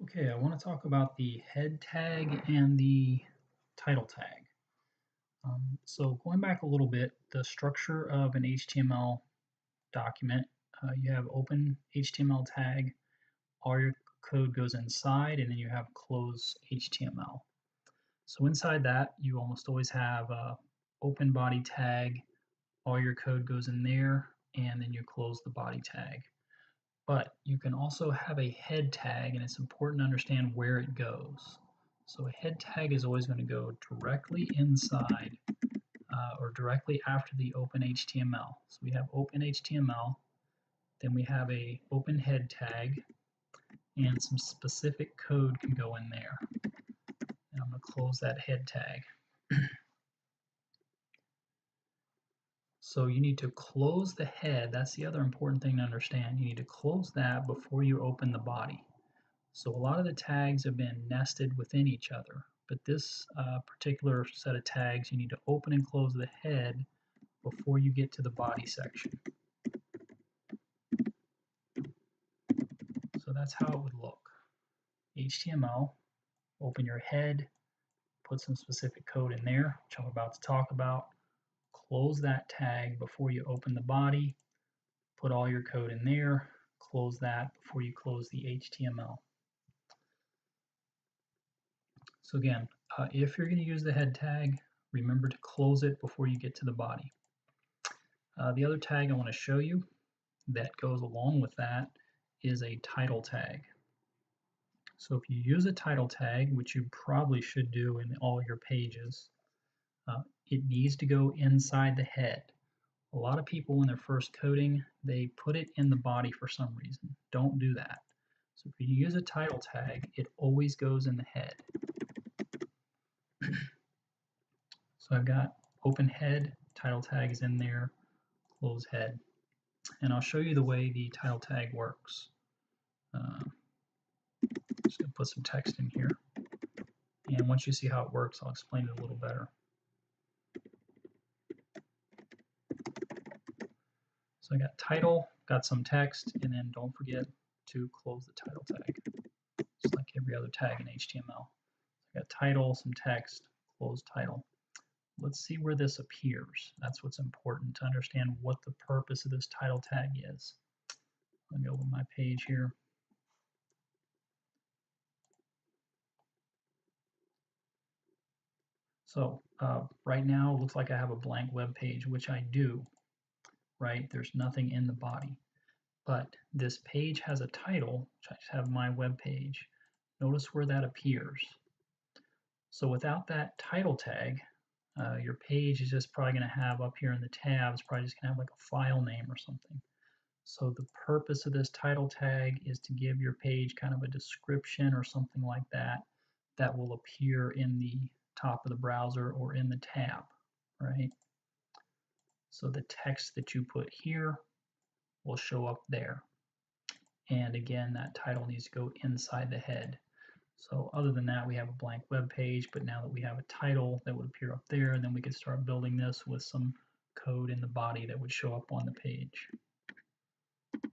Okay, I want to talk about the head tag and the title tag. So going back a little bit, the structure of an HTML document, you have open HTML tag, all your code goes inside, and then you have close HTML. So inside that, you almost always have a open body tag, all your code goes in there, and then you close the body tag. But you can also have a head tag, and it's important to understand where it goes. So a head tag is always going to go directly inside or directly after the open HTML. So we have open HTML, then we have a open head tag, and some specific code can go in there. And I'm going to close that head tag. So you need to close the head. That's the other important thing to understand. You need to close that before you open the body. So a lot of the tags have been nested within each other, but this particular set of tags, you need to open and close the head before you get to the body section. So that's how it would look. HTML, open your head, put some specific code in there, which I'm about to talk about. Close that tag before you open the body, put all your code in there, close that before you close the HTML. So again, if you're going to use the head tag, remember to close it before you get to the body. The other tag I want to show you that goes along with that is a title tag. So if you use a title tag, which you probably should do in all your pages, it needs to go inside the head. A lot of people, when they're first coding, they put it in the body for some reason. Don't do that. So if you use a title tag, it always goes in the head. So I've got open head, title tag is in there, close head. And I'll show you the way the title tag works. Just going to put some text in here. And once you see how it works, I'll explain it a little better. So I got title, got some text, and then don't forget to close the title tag, just like every other tag in HTML. I got title, some text, close title. Let's see where this appears. That's what's important to understand what the purpose of this title tag is. Let me open my page here. So right now it looks like I have a blank web page, which I do, right? There's nothing in the body. But this page has a title, which I have my web page. Notice where that appears. So without that title tag, your page is just probably going to have up here in the tabs, probably just going to have like a file name or something. So the purpose of this title tag is to give your page kind of a description or something like that that will appear in the top of the browser or in the tab, right? So the text that you put here will show up there. And again, that title needs to go inside the head. So other than that, we have a blank web page, but now that we have a title that would appear up there, and then we could start building this with some code in the body that would show up on the page.